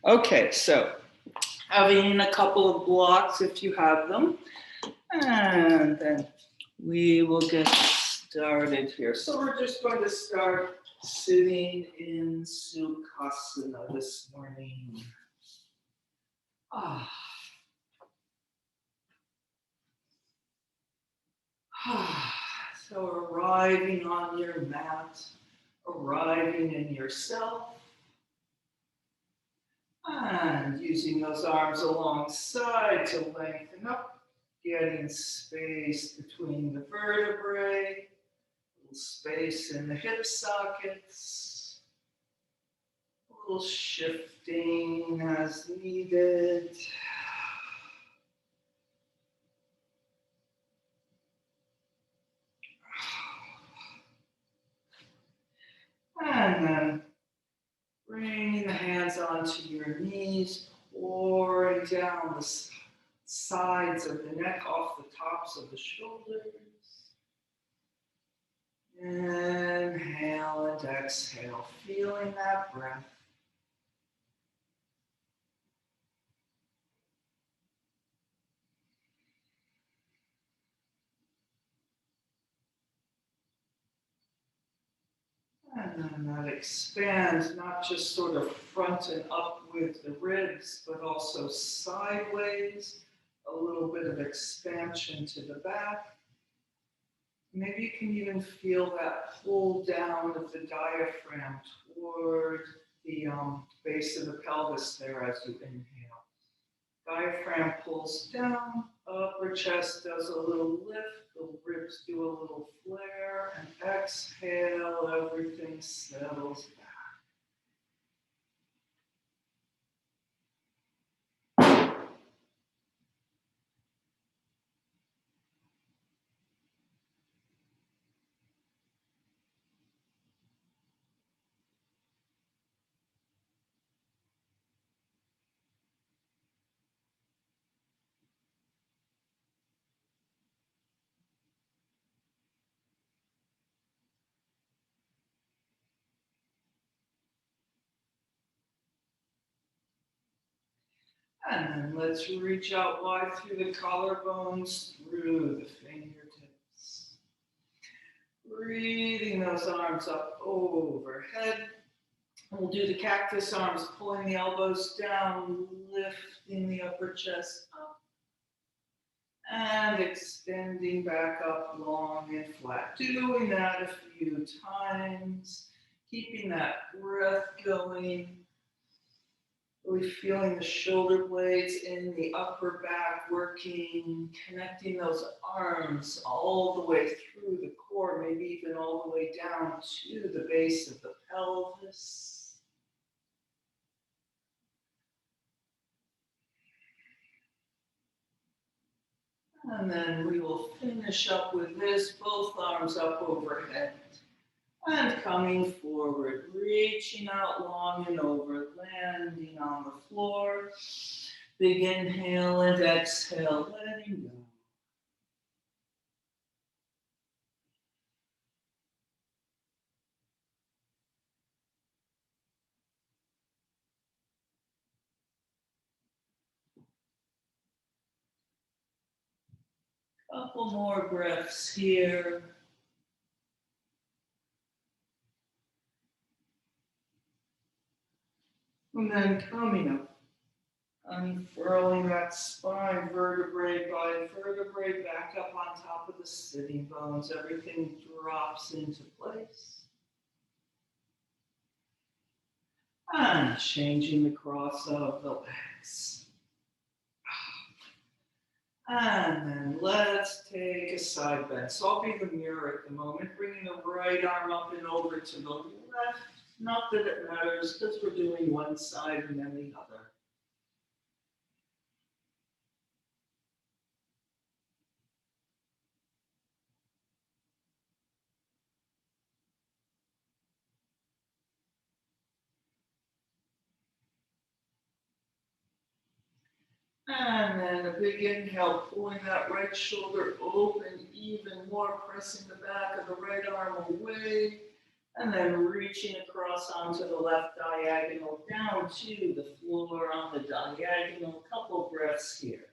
Okay, so having a couple of blocks if you have them, and then we will get started here. So we're just going to start sitting in Sukhasana this morning. So arriving on your mat, arriving in yourself, and using those arms alongside to lengthen up, getting space between the vertebrae, little space in the hip sockets, a little shifting as needed. And then bringing the hands onto your knees, pouring down the sides of the neck off the tops of the shoulders. Inhale and exhale, feeling that breath. And then that expands, not just sort of front and up with the ribs, but also sideways, a little bit of expansion to the back. Maybe you can even feel that pull down of the diaphragm toward the base of the pelvis there as you inhale. Diaphragm pulls down, upper chest does a little lift, the ribs do a little flare, and exhale, everything settles back. And then let's reach out wide through the collarbones, through the fingertips. Breathing those arms up overhead. We'll do the cactus arms, pulling the elbows down, lifting the upper chest up, and extending back up long and flat. Doing that a few times, keeping that breath going. Really feeling the shoulder blades in the upper back working, connecting those arms all the way through the core, maybe even all the way down to the base of the pelvis. And then we will finish up with this, both arms up overhead. And coming forward, reaching out long and over, landing on the floor. Big inhale and exhale, letting go. Couple more breaths here. And then coming up, unfurling that spine, vertebrae by vertebrae, back up on top of the sitting bones. Everything drops into place. And changing the cross of the legs. And then let's take a side bend. So I'll be the mirror at the moment, bringing the right arm up and over to the left. Not that it matters, because we're doing one side and then the other. And then a big inhale, pulling that right shoulder open even more, pressing the back of the right arm away. And then reaching across onto the left diagonal down to the floor on the diagonal. Couple breaths here.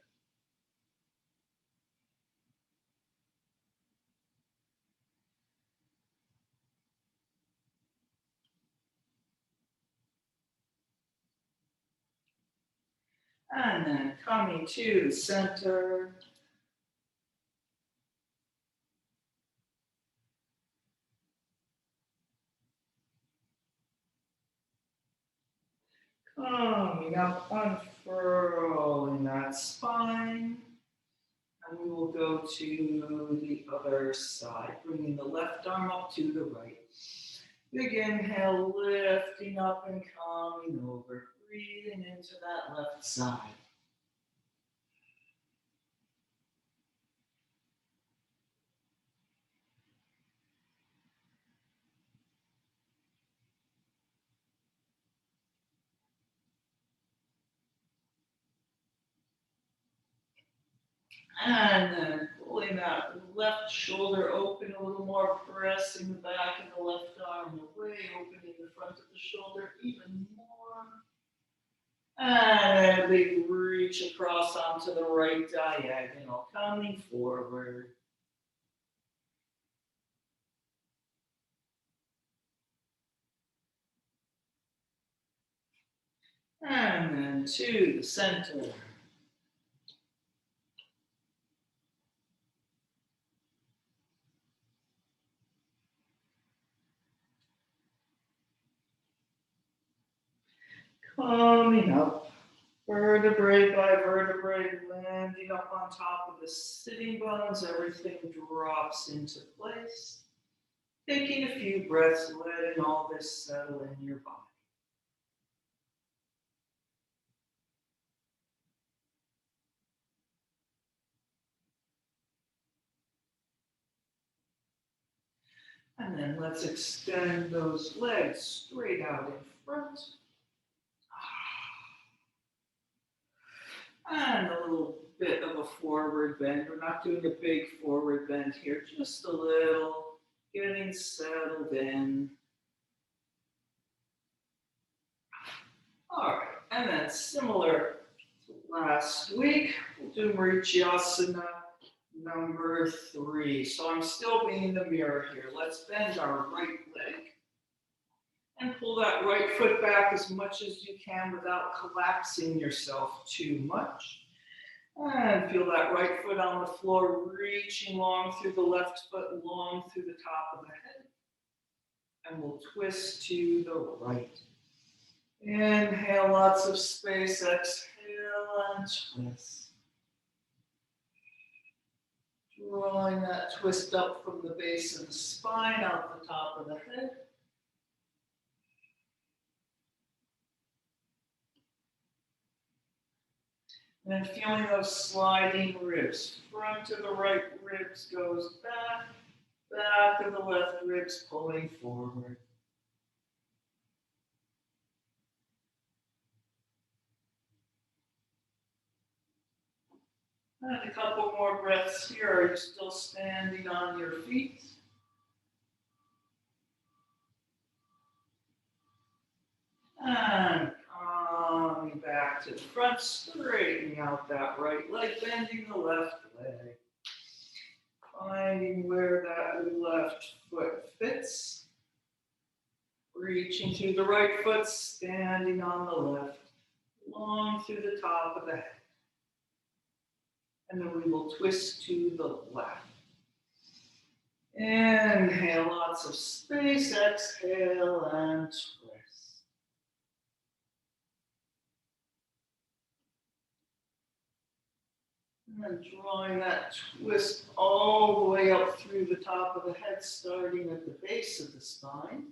And then coming to the center. Coming up, unfurling that spine. And we will go to the other side, bringing the left arm up to the right. Big inhale, lifting up and coming over, breathing into that left side. And then pulling that left shoulder open a little more, pressing the back of the left arm away, opening the front of the shoulder even more. And then a big reach across onto the right diagonal, coming forward. And then to the center. Coming up, vertebrae by vertebrae, landing up on top of the sitting bones. Everything drops into place. Taking a few breaths, letting all this settle in your body. And then let's extend those legs straight out in front. And a little bit of a forward bend. We're not doing a big forward bend here, just a little, getting settled in. All right, and then similar to last week, we'll do Marichiyasana number 3. So I'm still being in the mirror here. Let's bend our right leg and pull that right foot back as much as you can without collapsing yourself too much. And feel that right foot on the floor, reaching long through the left foot, long through the top of the head. And we'll twist to the right. Inhale, lots of space. Exhale and twist. Drawing that twist up from the base of the spine, out the top of the head. And then feeling those sliding ribs. Front of the right ribs goes back, back of the left ribs pulling forward. And a couple more breaths here. Are you still standing on your feet? And coming back to the front, straightening out that right leg, bending the left leg. Finding where that left foot fits. Reaching through the right foot, standing on the left, long through the top of the head. And then we will twist to the left. Inhale, lots of space. Exhale and twist. And then drawing that twist all the way up through the top of the head, starting at the base of the spine.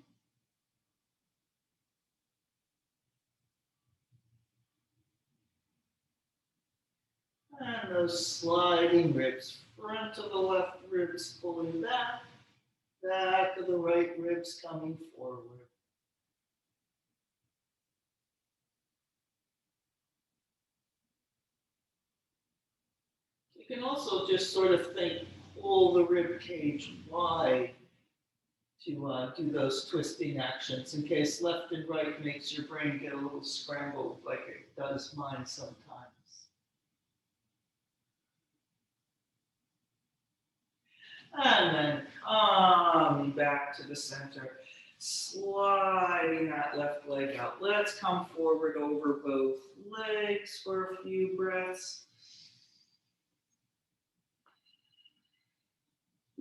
And those sliding ribs, front of the left ribs pulling back, back of the right ribs coming forward. You can also just sort of think, pull the rib cage wide, to do those twisting actions in case left and right makes your brain get a little scrambled like it does mine sometimes. And then coming back to the center, sliding that left leg out. Let's come forward over both legs for a few breaths.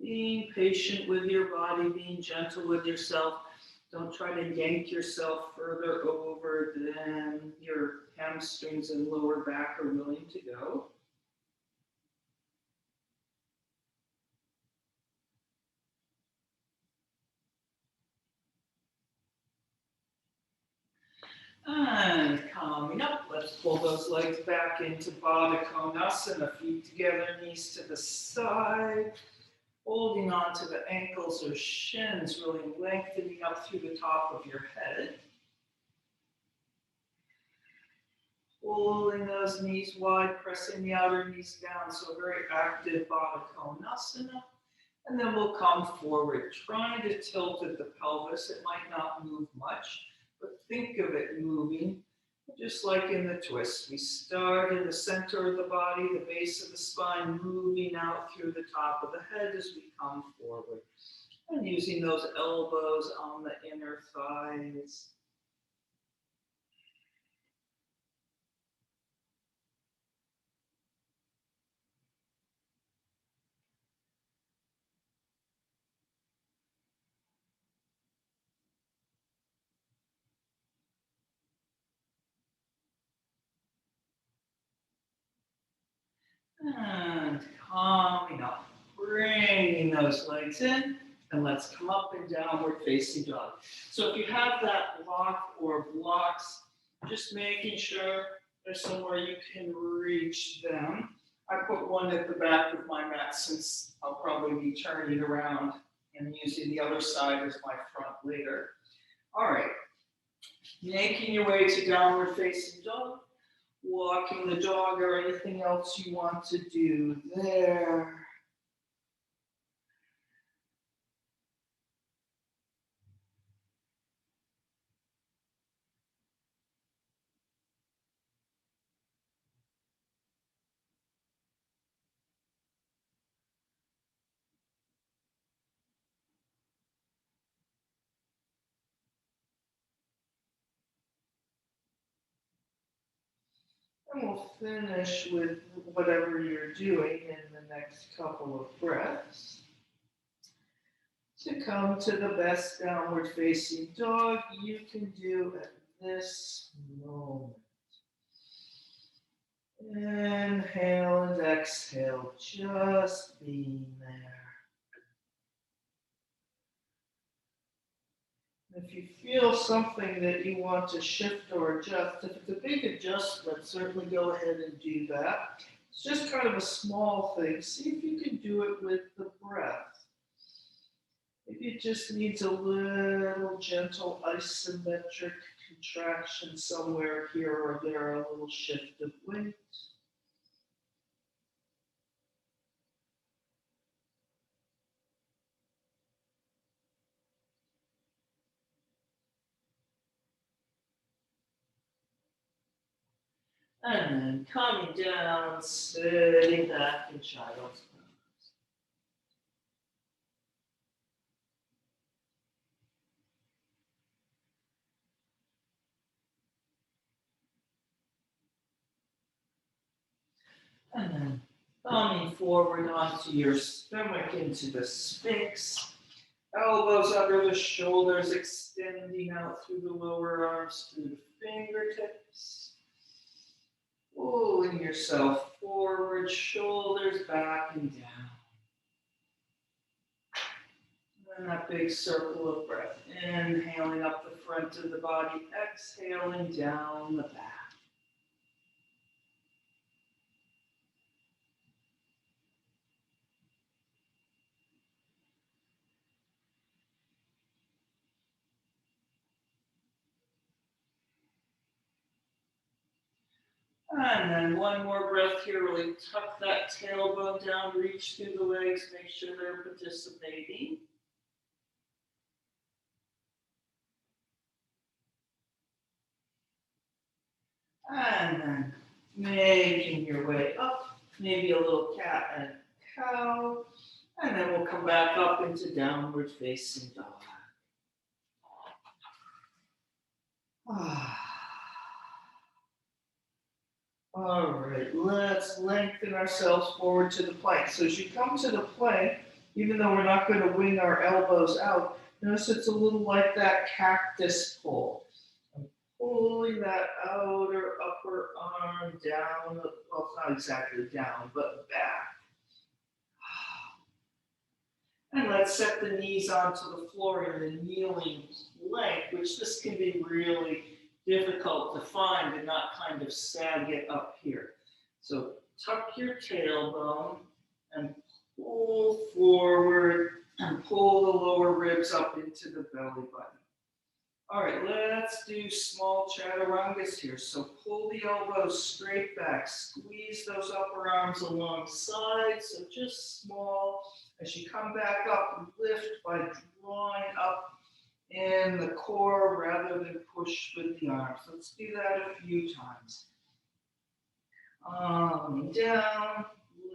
Being patient with your body, being gentle with yourself. Don't try to yank yourself further over than your hamstrings and lower back are willing to go. And coming up, let's pull those legs back into Baddha Konasana, feet together, knees to the side. Holding on to the ankles or shins, really lengthening up through the top of your head. Pulling those knees wide, pressing the outer knees down, so very active Baddha Konasana. And then we'll come forward, trying to tilt at the pelvis. It might not move much, but think of it moving, just like in the twist. We start in the center of the body, the base of the spine, moving out through the top of the head as we come forward. And using those elbows on the inner thighs. And coming up, bringing those legs in, and let's come up and downward facing dog. So if you have that block or blocks, just making sure there's somewhere you can reach them. I put one at the back of my mat since I'll probably be turning around and using the other side as my front later. All right, making your way to downward facing dog. Walking the dog or anything else you want to do there. And we'll finish with whatever you're doing in the next couple of breaths. To come to the best downward facing dog you can do at this moment. Inhale and exhale, just being there. If you feel something that you want to shift or adjust, if it's a big adjustment, certainly go ahead and do that. It's just kind of a small thing. See if you can do it with the breath. Maybe it just needs a little gentle isometric contraction somewhere here or there, a little shift of weight. And then coming down, sitting back in child's pose. And then coming forward onto your stomach into the Sphinx. Elbows under the shoulders, extending out through the lower arms to the fingertips. Pulling yourself forward, shoulders back and down. And that big circle of breath. Inhaling up the front of the body, exhaling down the back. And then one more breath here, really tuck that tailbone down, reach through the legs, make sure they're participating. And then making your way up, maybe a little cat and cow. And then we'll come back up into downward facing dog. All right, let's lengthen ourselves forward to the plank. So as you come to the plank, even though we're not going to wing our elbows out, notice it's a little like that cactus pull. I'm pulling that outer upper arm down, well, it's not exactly down, but back. And let's set the knees onto the floor in a kneeling plank, which this can be really difficult to find and not kind of sag it up here. So tuck your tailbone and pull forward and pull the lower ribs up into the belly button. All right, let's do small chaturangas here. So pull the elbows straight back, squeeze those upper arms alongside, so just small. As you come back up, lift by drawing up in the core rather than push with the arms. Let's do that a few times. Down,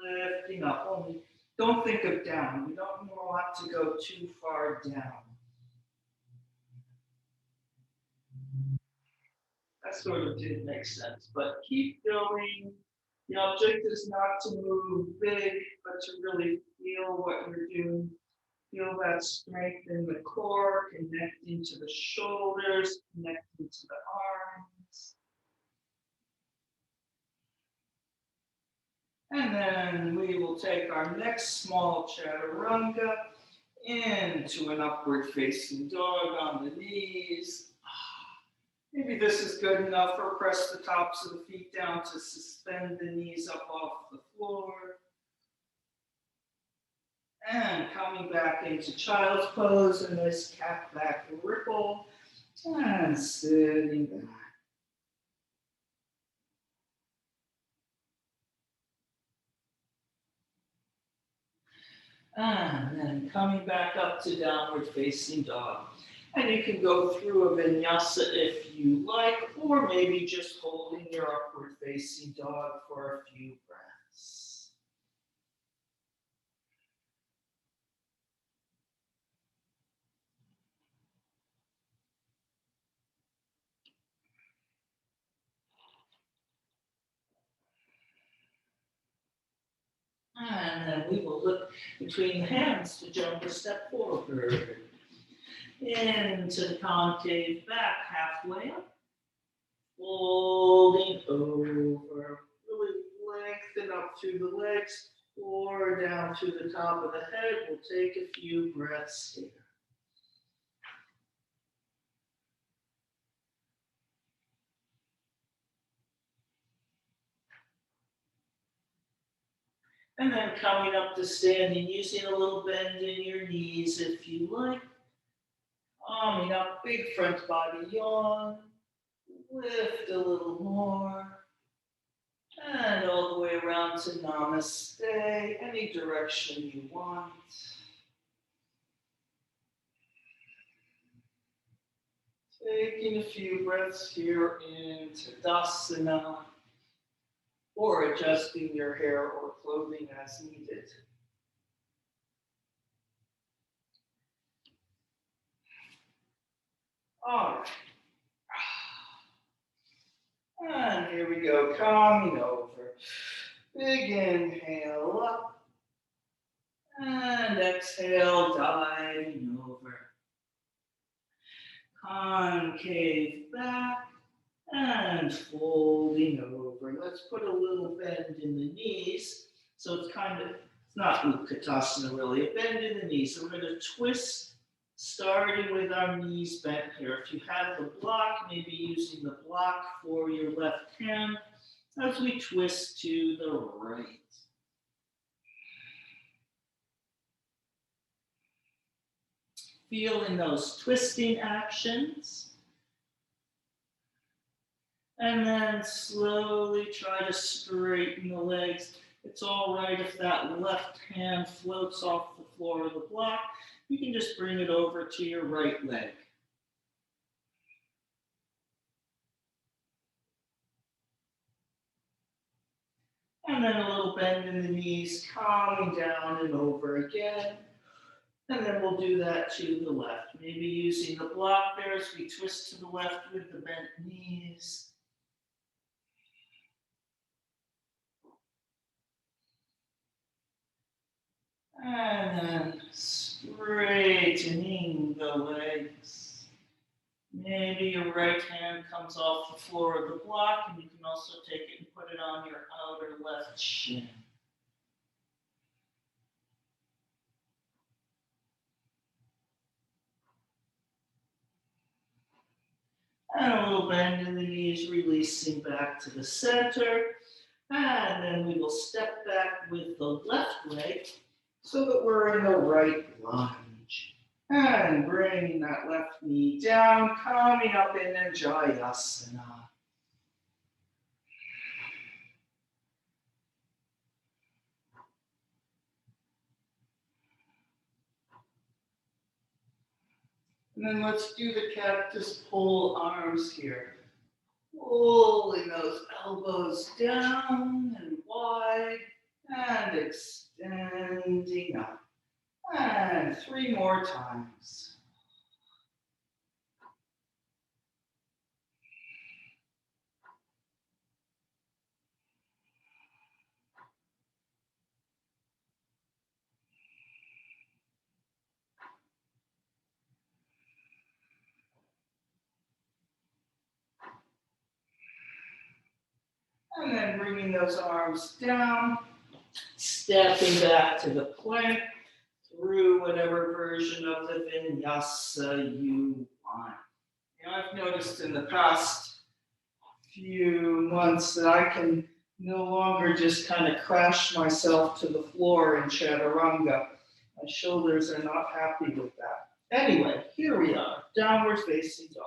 lifting up. Only don't think of down. We don't want to go too far down. That sort of did make sense, but keep going. The object is not to move big, but to really feel what you're doing. Feel that strength in the core, connecting to the shoulders, connecting to the arms. And then we will take our next small chaturanga into an upward facing dog on the knees. Maybe this is good enough, or press the tops of the feet down to suspend the knees up off the floor. And coming back into child's pose in this cat back ripple. And sitting back. And then coming back up to downward facing dog. And you can go through a vinyasa if you like, or maybe just holding your upward facing dog for a few breaths. And then we will look between the hands to jump a step forward. Into the concave back, halfway up. Folding over. Really lengthen up through the legs or down to the top of the head. We'll take a few breaths here. And then coming up to standing, using a little bend in your knees if you like. Arming up, big front body yawn. Lift a little more. And all the way around to namaste, any direction you want. Taking a few breaths here into Tadasana, or adjusting your hair or clothing as needed. All right. And here we go, coming over. Big inhale up. And exhale, diving over. Concave back. And folding over. Let's put a little bend in the knees. So it's not Utkatasana really, a bend in the knees. So we're going to twist, starting with our knees bent here. If you have the block, maybe using the block for your left hand as we twist to the right. Feeling those twisting actions. And then slowly try to straighten the legs. It's all right if that left hand floats off the floor of the block. You can just bring it over to your right leg. And then a little bend in the knees, calming down and over again. And then we'll do that to the left. Maybe using the block there as we twist to the left with the bent knees. And then straightening the legs. Maybe your right hand comes off the floor of the block, and you can also take it and put it on your outer left shin. And a little bend in the knees, releasing back to the center. And then we will step back with the left leg so that we're in the right lunge. And bringing that left knee down, coming up in Jayasana. And then let's do the cactus pull arms here. Pulling those elbows down and wide and extending up. And 3 more times. And then bringing those arms down, stepping back to the plank through whatever version of the vinyasa you want. Now, I've noticed in the past few months that I can no longer just kind of crash myself to the floor in chaturanga. My shoulders are not happy with that. Anyway, here we are, downward facing dog.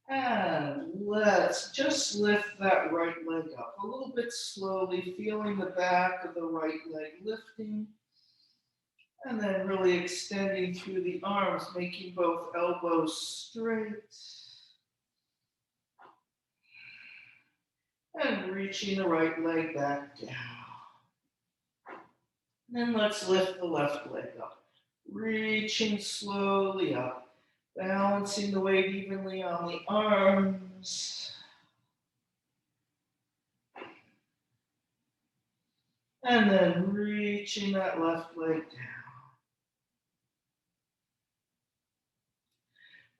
And let's just lift that right leg up a little bit slowly, feeling the back of the right leg lifting. And then really extending through the arms, making both elbows straight. And reaching the right leg back down. Then let's lift the left leg up. Reaching slowly up. Balancing the weight evenly on the arms. And then reaching that left leg down.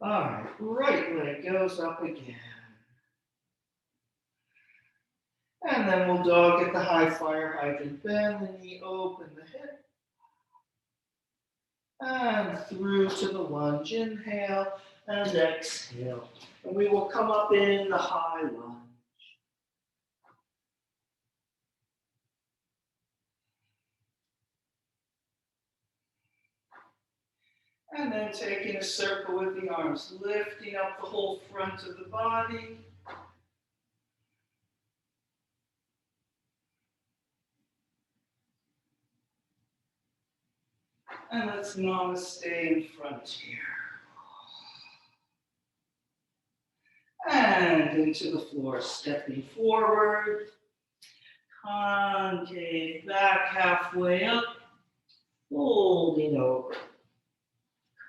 All right, right leg goes up again. And then we'll dog at the high fire hydrant. Bend the knee, open the hip. And through to the lunge. Inhale and exhale. And we will come up in the high lunge. And then taking a circle with the arms, lifting up the whole front of the body. And let's namaste in front here. And into the floor, stepping forward. Concave back halfway up. Folding over.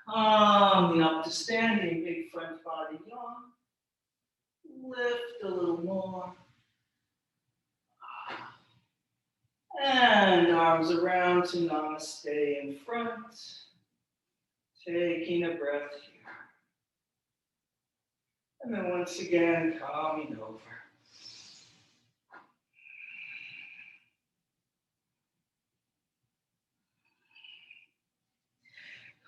Coming up to standing, big front body yawn. Lift a little more. And arms around to namaste in front. Taking a breath here. And then once again, coming over.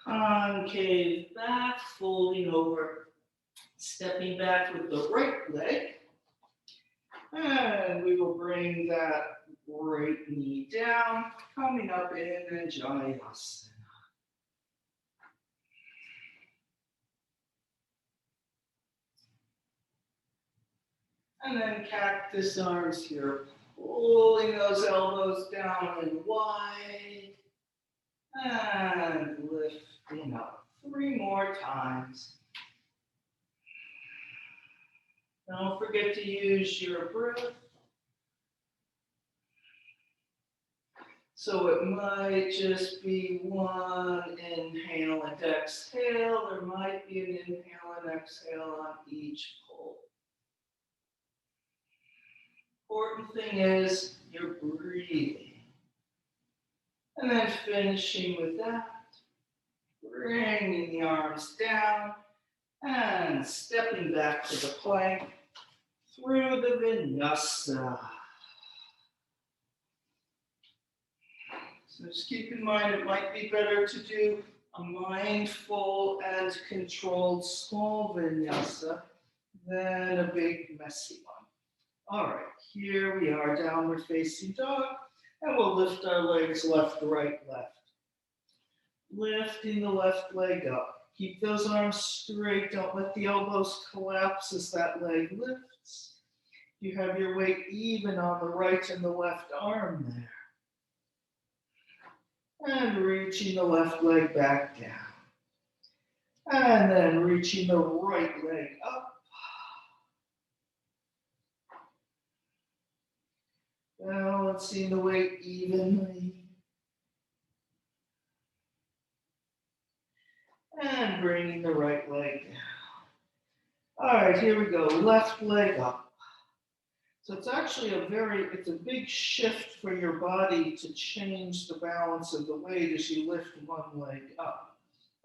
Concave back, folding over. Stepping back with the right leg. And we will bring that right knee down, coming up in Jayasana. And then cactus arms here, pulling those elbows down and wide. And lifting up 3 more times. Don't forget to use your breath So it might just be one inhale and exhale. There might be an inhale and exhale on each pull. Important thing is you're breathing. And then finishing with that, bringing the arms down and stepping back to the plank through the vinyasa. So just keep in mind it might be better to do a mindful and controlled small vinyasa than a big messy one. All right, here we are, downward facing dog, and we'll lift our legs left, right, left. Lifting the left leg up. Keep those arms straight. Don't let the elbows collapse as that leg lifts. You have your weight even on the right and the left arm there. And reaching the left leg back down. And then reaching the right leg up. Balancing the weight evenly. And bringing the right leg down. All right, here we go. Left leg up. So it's actually it's a big shift for your body to change the balance of the weight as you lift one leg up.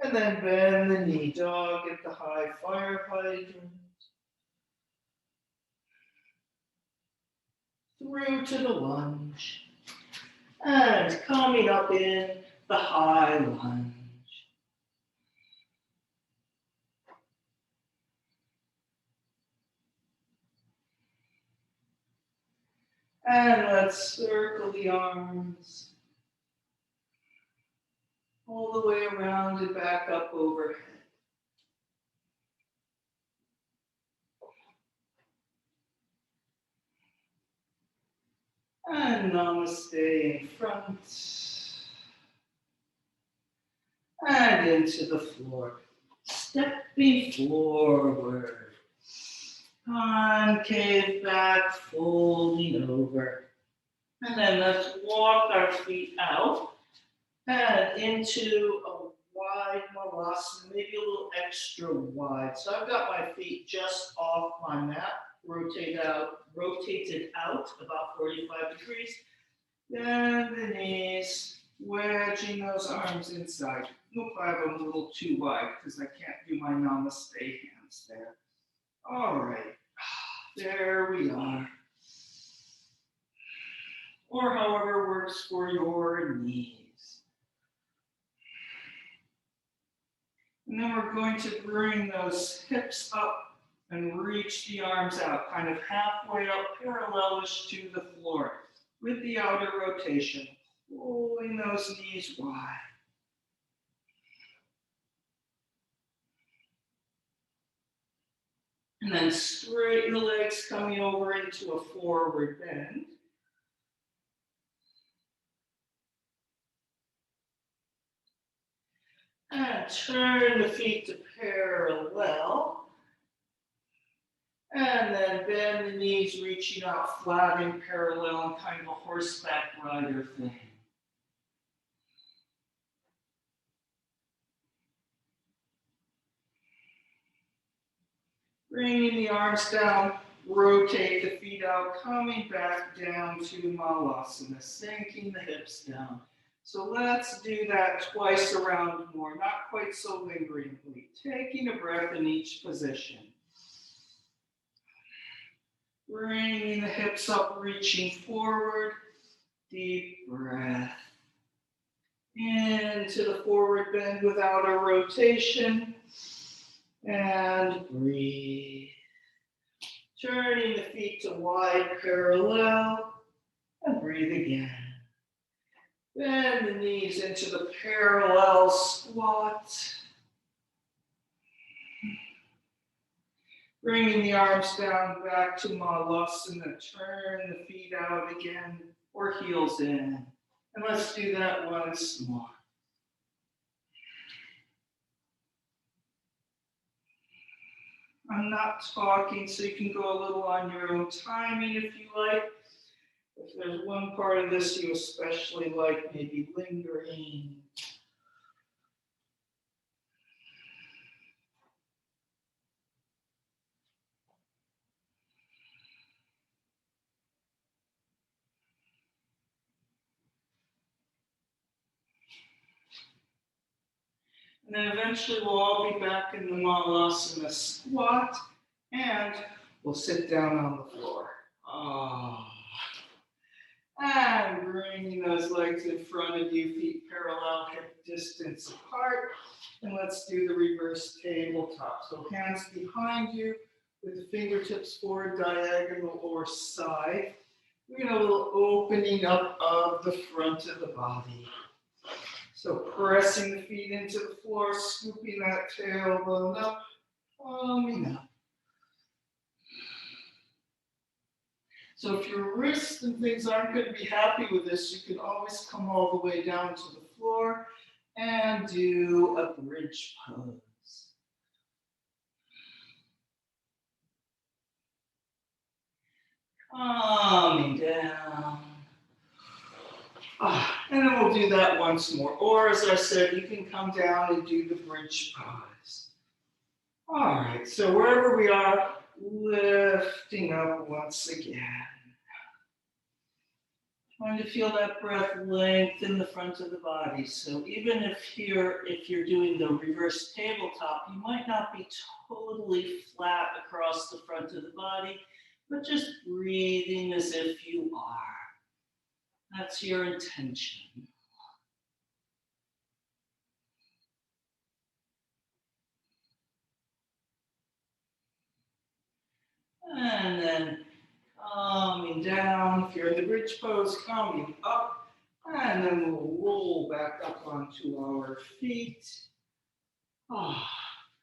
And then bend the knee, dog at the high fire hydrant. Through to the lunge. And coming up in the high lunge. And let's circle the arms all the way around and back up overhead. And namaste in front. And into the floor. Stepping forward. Concave back, folding over. And then let's walk our feet out and into a wide malasana, maybe a little extra wide. So I've got my feet just off my mat, rotated out about 45 degrees. Bend the knees, wedging those arms inside. Nope, I have them a little too wide because I can't do my namaste hands there. All right, there we are. Or however works for your knees. And then we're going to bring those hips up and reach the arms out, kind of halfway up, parallelish to the floor, with the outer rotation, pulling those knees wide. And then straighten the legs, coming over into a forward bend. And turn the feet to parallel. And then bend the knees, reaching out flat and parallel in kind of a horseback rider thing. Bringing the arms down, rotate the feet out, coming back down to malasana, sinking the hips down. So let's do that twice around more, not quite so lingeringly. Taking a breath in each position. Bringing the hips up, reaching forward. Deep breath. Into the forward bend without a rotation. And breathe. Turning the feet to wide parallel. And breathe again. Bend the knees into the parallel squat. Bringing the arms down back to malasana. Turn the feet out again or heels in. And let's do that once more. I'm not talking, so you can go a little on your own timing if you like. If there's one part of this you especially like, maybe lingering. And then eventually we'll all be back in the Malasana squat, and we'll sit down on the floor. And bringing those legs in front of you, feet parallel, hip distance apart. And let's do the reverse tabletop. So hands behind you with the fingertips forward, diagonal or side. We're going to have a little opening up of the front of the body. So pressing the feet into the floor, scooping that tailbone up, palming up. So if your wrists and things aren't going to be happy with this, you can always come all the way down to the floor and do a bridge pose. Calming down. And then we'll do that once more. Or as I said, you can come down and do the bridge pose. All right, so wherever we are, lifting up once again. Trying to feel that breath lengthen the front of the body. So even if you're doing the reverse tabletop, you might not be totally flat across the front of the body, but just breathing as if you are. That's your intention. And then calming down. If you're in the bridge pose, calming up. And then we'll roll back up onto our feet.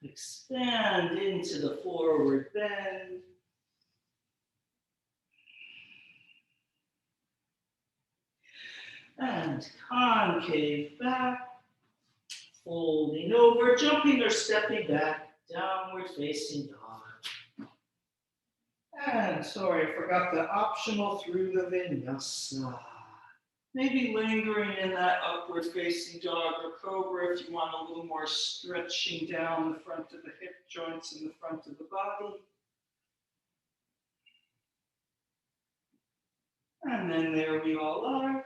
Expand into the forward bend. And concave back. Folding over, jumping or stepping back, downward facing dog. And sorry, I forgot the optional through the vinyasa. Maybe lingering in that upward facing dog or cobra if you want a little more stretching down the front of the hip joints and the front of the body. And then there we all are,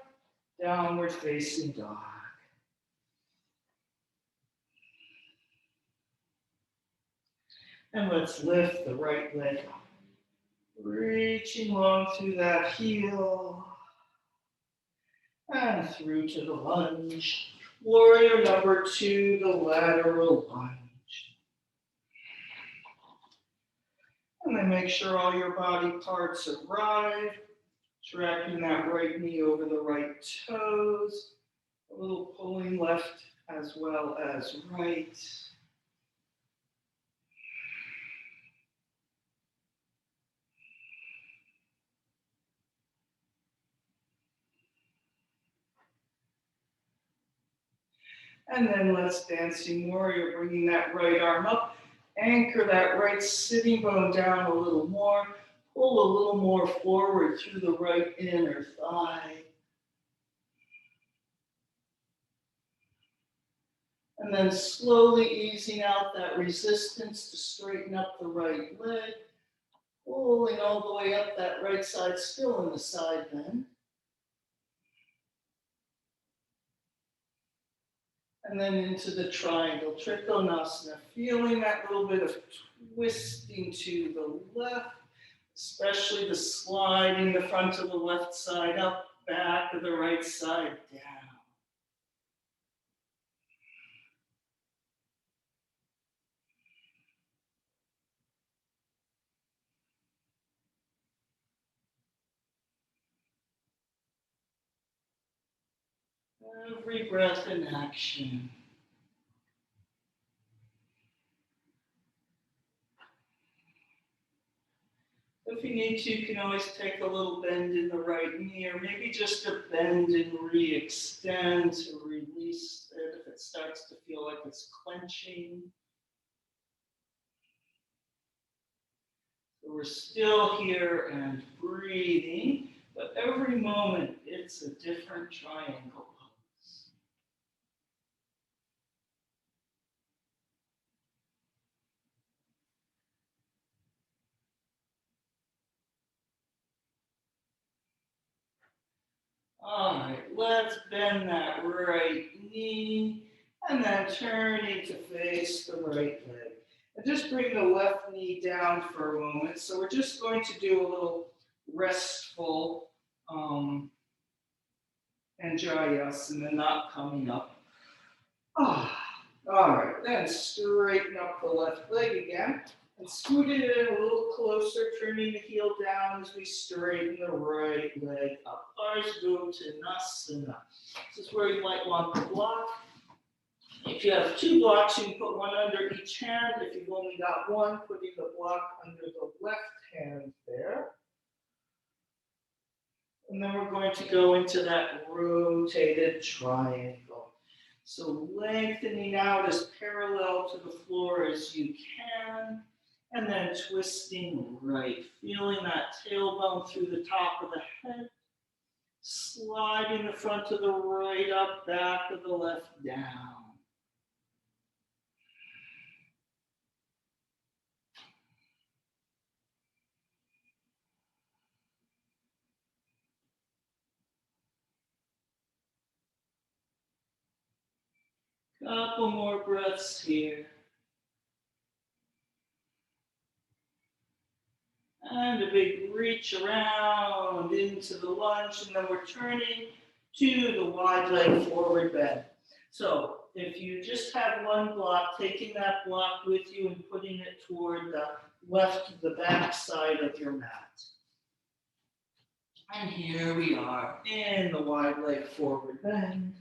downward facing dog. And let's lift the right leg up. Reaching long through that heel. And through to the lunge. Warrior number 2, the lateral lunge. And then make sure all your body parts arrive. Tracking that right knee over the right toes. A little pulling left as well as right. And then let's dancing warrior, bringing that right arm up. Anchor that right sitting bone down a little more. Pull a little more forward through the right inner thigh. And then slowly easing out that resistance to straighten up the right leg. Pulling all the way up that right side, still in the side bend. And then into the triangle, Trikonasana, feeling that little bit of twisting to the left, especially the sliding the front of the left side up, back of the right side down. Every breath in action. If you need to, you can always take a little bend in the right knee, or maybe just a bend and re-extend to release it if it starts to feel like it's clenching. So we're still here and breathing. But every moment, it's a different triangle pose. All right, let's bend that right knee and then turning to face the right leg. And just bring the left knee down for a moment. So we're just going to do a little restful Anjayasana, not coming up. Ah, all right, then straighten up the left leg again and scoot it in a little closer, turning the heel down as we straighten the right leg up. Ardhanasana. This is where you might want the block. If you have two blocks, you can put one under each hand. If you've only got one, putting the block under the left hand there. And then we're going to go into that rotated triangle. So lengthening out as parallel to the floor as you can, and then twisting right, feeling that tailbone through the top of the head, sliding the front of the right up, back of the left down. Couple more breaths here. And a big reach around into the lunge, and then we're turning to the wide leg forward bend. So if you just have one block, taking that block with you and putting it toward the left, the back side of your mat. And here we are in the wide leg forward bend.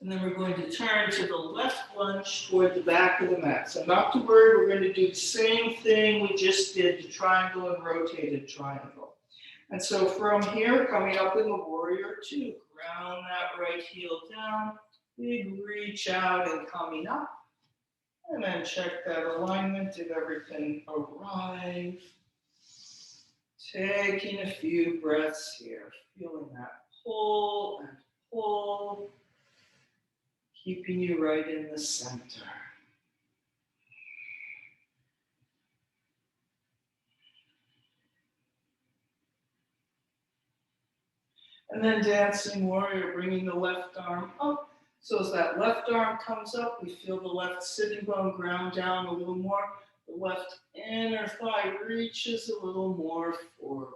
And then we're going to turn to the left lunge toward the back of the mat. So not to worry, we're going to do the same thing we just did, the triangle and rotated triangle. And so from here, coming up in the warrior two, ground that right heel down, big reach out and coming up. And then check that alignment, did everything arrive? Taking a few breaths here, feeling that pull and pull. Keeping you right in the center. And then dancing warrior, bringing the left arm up. So as that left arm comes up, we feel the left sitting bone ground down a little more. The left inner thigh reaches a little more forward.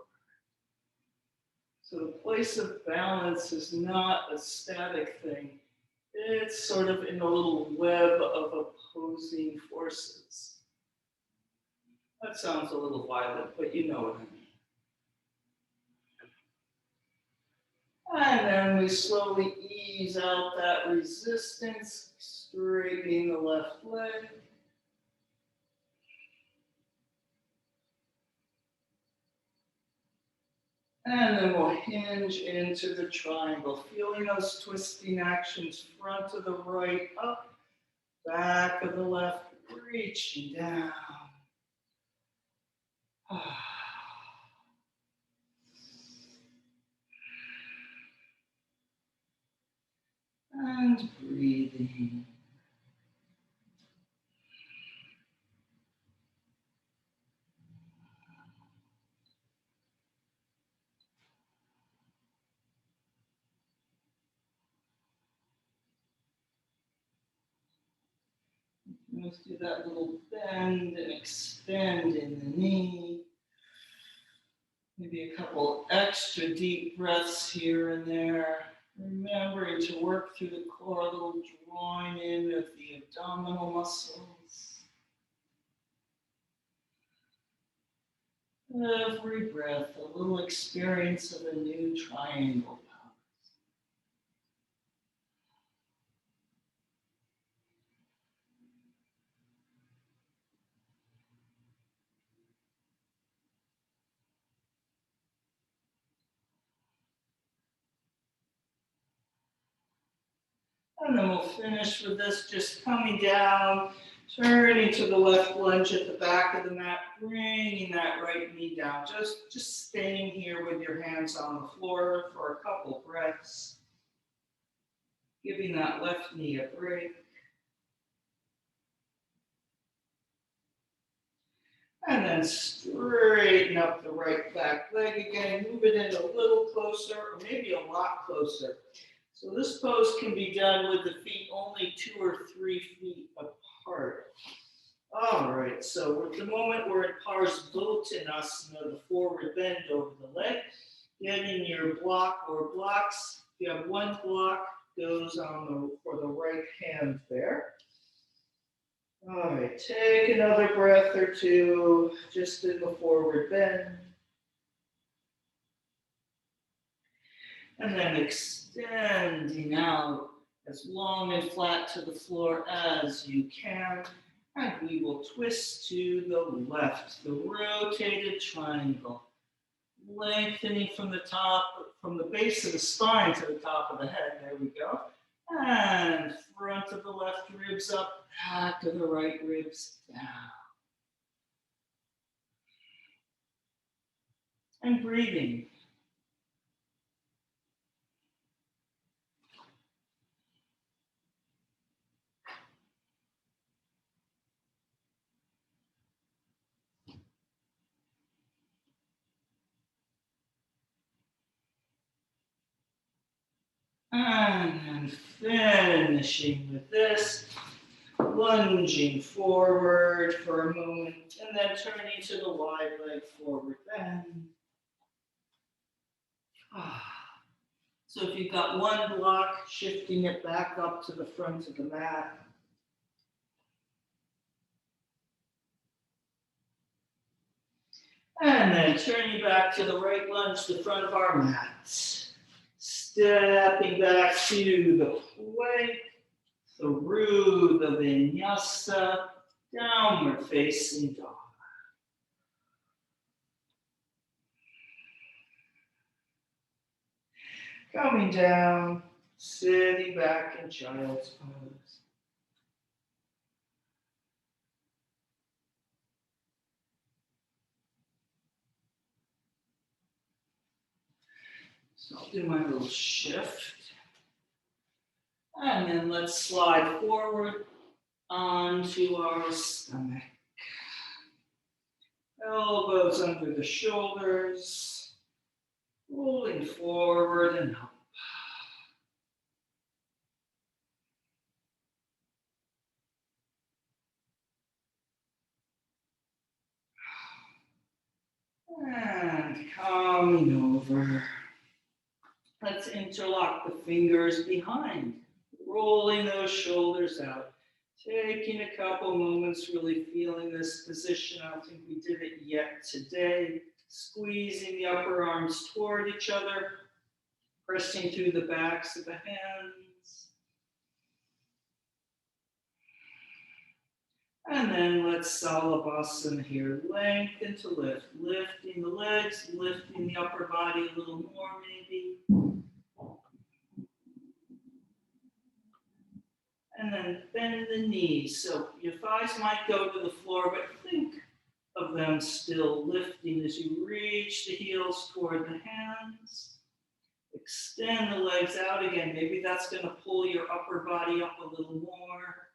So the place of balance is not a static thing. It's sort of in a little web of opposing forces. That sounds a little violent, but you know what I mean. And then we slowly ease out that resistance, straightening the left leg. And then we'll hinge into the triangle, feeling those twisting actions, front of the right up, back of the left, reaching down. And breathing. Let's do that little bend and extend in the knee. Maybe a couple extra deep breaths here and there. Remembering to work through the core, a little drawing in of the abdominal muscles. Every breath, a little experience of a new triangle. And then we'll finish with this, just coming down, turning to the left lunge at the back of the mat, bringing that right knee down. Just staying here with your hands on the floor for a couple breaths. Giving that left knee a break. And then straighten up the right back leg again. Move it in a little closer, or maybe a lot closer. So this pose can be done with the feet only 2 or 3 feet apart. All right, so at the moment we're in Parsvottanasana, the forward bend over the leg. Getting your block or blocks. If you have one block, goes on for the right hand there. All right, take another breath or two, just in the forward bend. And then extending out as long and flat to the floor as you can. And we will twist to the left, the rotated triangle. Lengthening from the top, from the base of the spine to the top of the head. There we go. And front of the left ribs up, back of the right ribs down. And breathing. And finishing with this, lunging forward for a moment, and then turning to the wide leg forward bend. So if you've got one block, shifting it back up to the front of the mat. And then turning back to the right lunge, the front of our mat. Stepping back to the plank, through the vinyasa, downward facing dog. Coming down, sitting back in child's pose. So I'll do my little shift. And then let's slide forward onto our stomach. Elbows under the shoulders, rolling forward and up. And coming over. Let's interlock the fingers behind, rolling those shoulders out. Taking a couple moments, really feeling this position. I don't think we did it yet today. Squeezing the upper arms toward each other, pressing through the backs of the hands. And then let's Salabhasana here. Lengthen to lift. Lifting the legs, lifting the upper body a little more maybe. And then bend the knees. So your thighs might go to the floor, but think of them still lifting as you reach the heels toward the hands. Extend the legs out again. Maybe that's going to pull your upper body up a little more.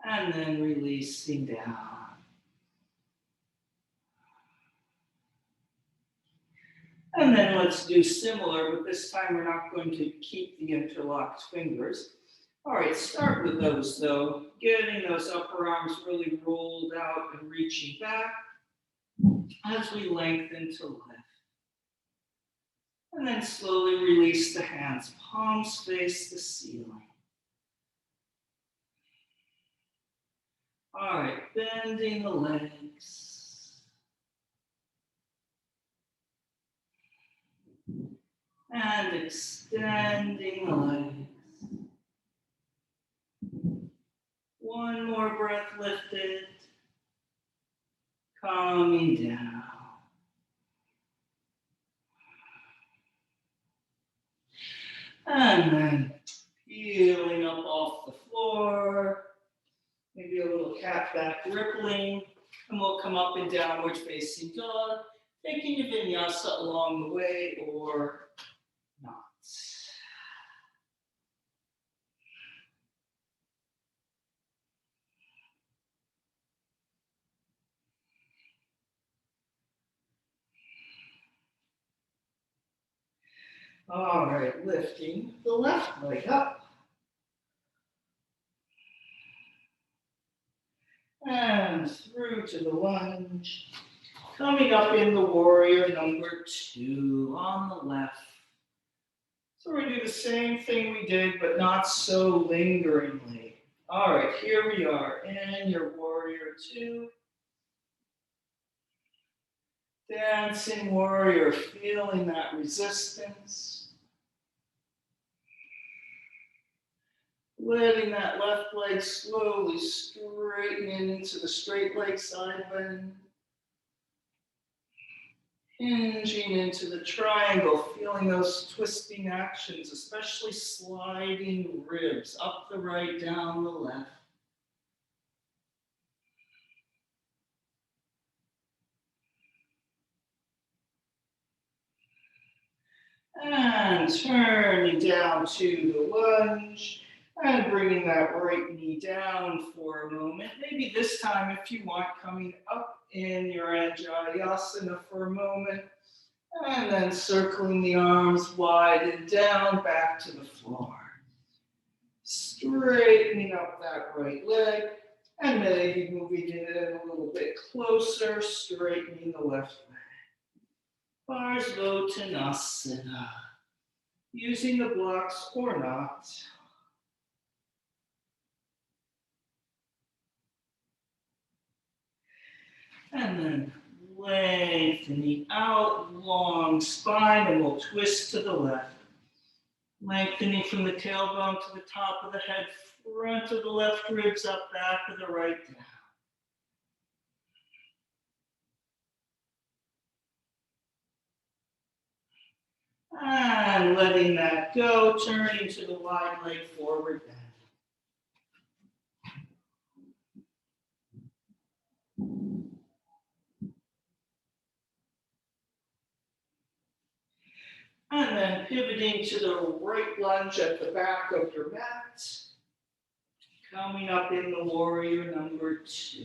And then releasing down. And then let's do similar, but this time we're not going to keep the interlocked fingers. All right, start with those though. Getting those upper arms really rolled out and reaching back as we lengthen to lift. And then slowly release the hands. Palms face the ceiling. All right, bending the legs. And extending the legs. One more breath lifted. Calming down. And then peeling up off the floor. Maybe a little cat back rippling. And we'll come up in downward facing dog, taking your vinyasa along the way or not. All right, lifting the left leg up. And through to the lunge. Coming up in the warrior number 2 on the left. So we're going to do the same thing we did, but not so lingeringly. All right, here we are in your warrior 2. Dancing warrior, feeling that resistance. Letting that left leg slowly straighten into the straight leg side bend. Hinging into the triangle, feeling those twisting actions, especially sliding ribs, up the right, down the left. And turning down to the lunge, and bringing that right knee down for a moment. Maybe this time, if you want, coming up in your Anjayasana for a moment. And then circling the arms wide and down back to the floor. Straightening up that right leg. And maybe moving it in a little bit closer, straightening the left leg. Parsvottanasana. Using the blocks or not. And then lengthening out, long spine, and we'll twist to the left. Lengthening from the tailbone to the top of the head, front of the left ribs up, back of the right down. And letting that go, turning to the wide leg forward bend. And then pivoting to the right lunge at the back of your mat. Coming up in the warrior number 2.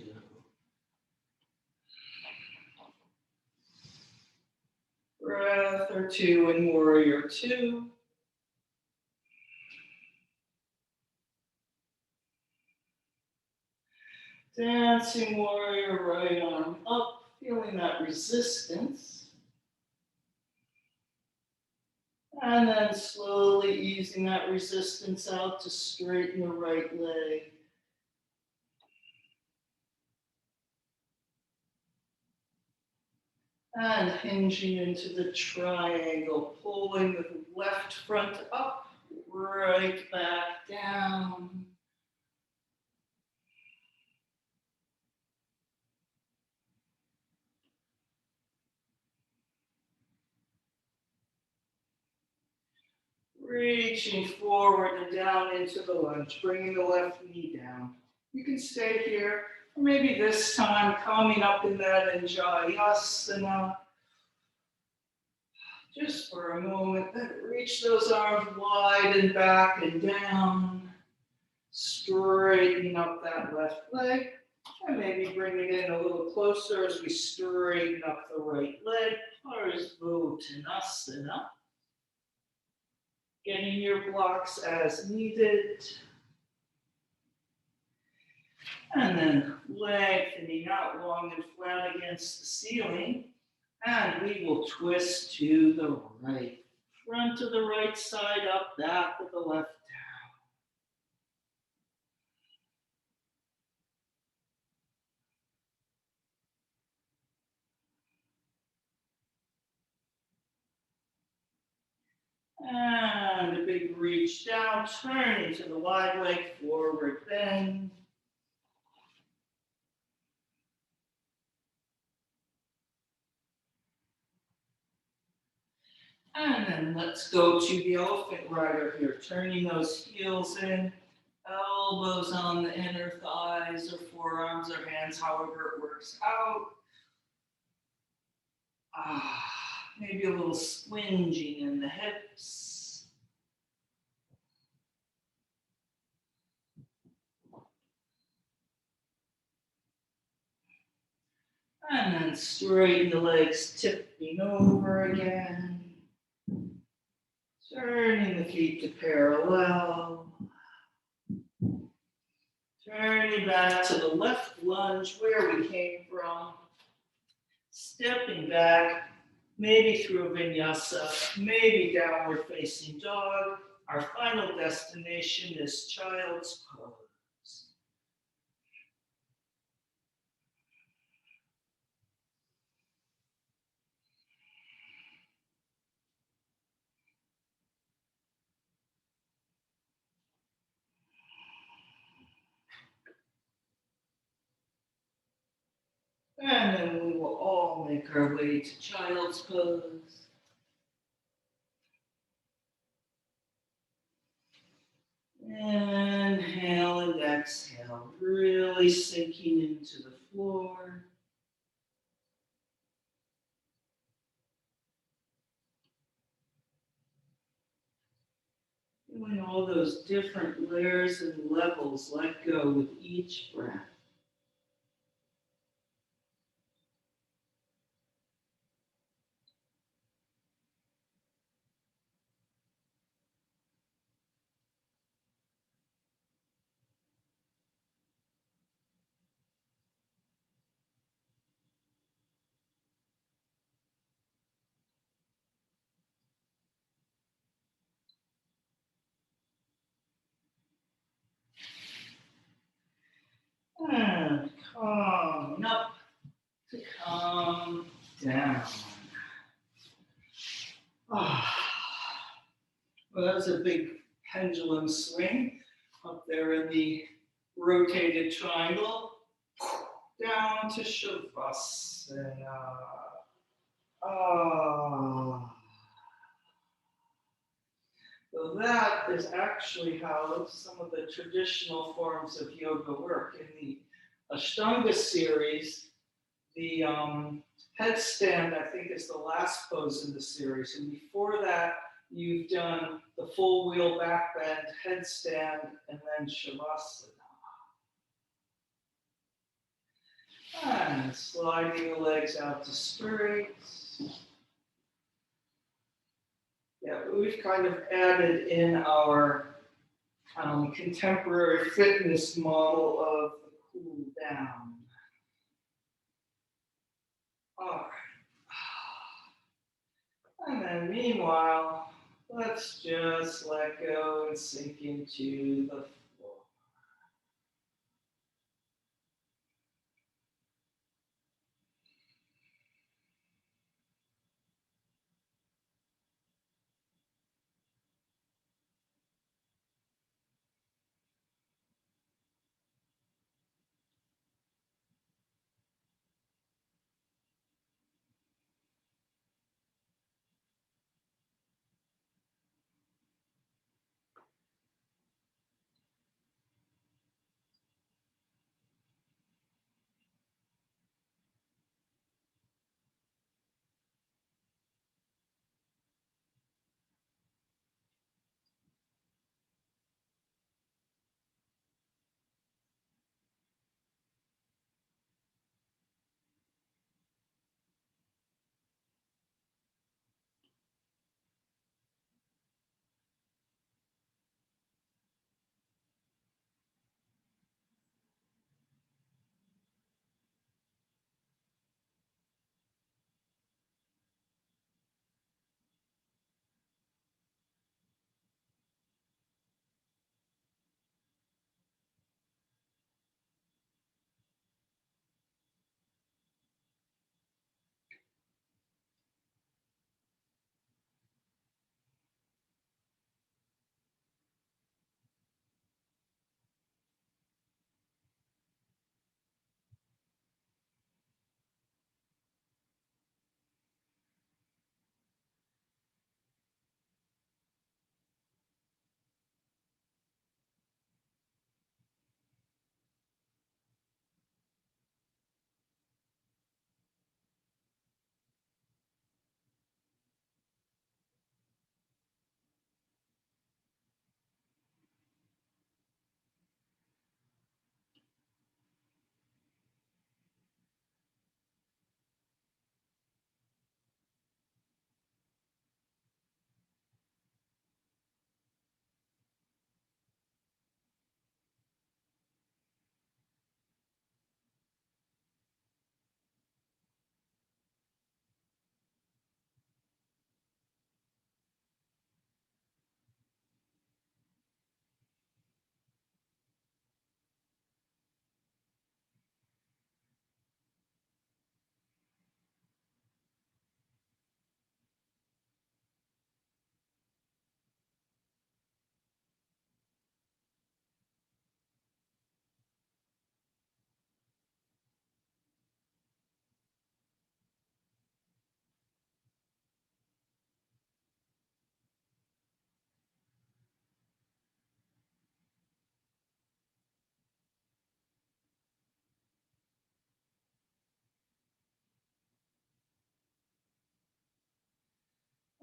Breath or 2 in warrior 2. Dancing warrior, right arm up, feeling that resistance. And then slowly easing that resistance out to straighten the right leg. And hinging into the triangle, pulling the left front up, right back down. Reaching forward and down into the lunge, bringing the left knee down. You can stay here, or maybe this time coming up in that Anjayasana. Just for a moment, then reach those arms wide and back and down. Straightening up that left leg. And maybe bring it in a little closer as we straighten up the right leg. Parsvottanasana. Getting your blocks as needed. And then lengthening out long and flat against the ceiling. And we will twist to the right. Front of the right side up, back of the left down. And a big reach down, turning to the wide leg forward bend. And then let's go to the elephant rider here, turning those heels in, elbows on the inner thighs or forearms or hands, however it works out. Maybe a little squinging in the hips. And then straighten the legs, tipping over again. Turning the feet to parallel. Turning back to the left lunge where we came from. Stepping back, maybe through a vinyasa, maybe downward facing dog. Our final destination is child's pose. And then we will all make our way to child's pose. Inhale and exhale, really sinking into the floor. Feeling all those different layers and levels let go with each breath. And calm up to calm down. Ah. Well, that was a big pendulum swing up there in the rotated triangle. Down to Shavasana. Ah. So that is actually how some of the traditional forms of yoga work. In the Ashtanga series, the headstand, I think, is the last pose in the series. And before that, you've done the full wheel back bend, headstand, and then Shavasana. And sliding the legs out to straight. Yeah, we've kind of added in our contemporary fitness model of the cool down. All right. And then meanwhile, let's just let go and sink into the floor.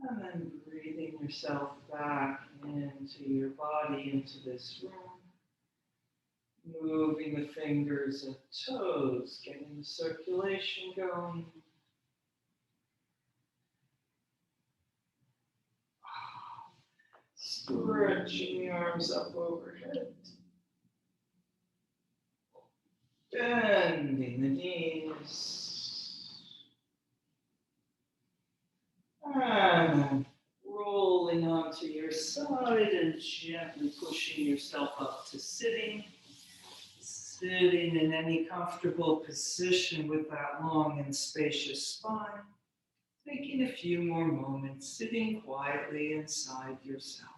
And then breathing yourself back into your body, into this room. Moving the fingers and toes, getting the circulation going. Stretching the arms up overhead. Bending the knees. And rolling onto your side and gently pushing yourself up to sitting. Sitting in any comfortable position with that long and spacious spine. Taking a few more moments sitting quietly inside yourself.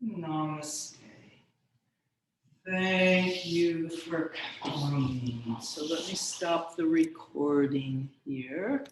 Namaste. Thank you for coming. So let me stop the recording here.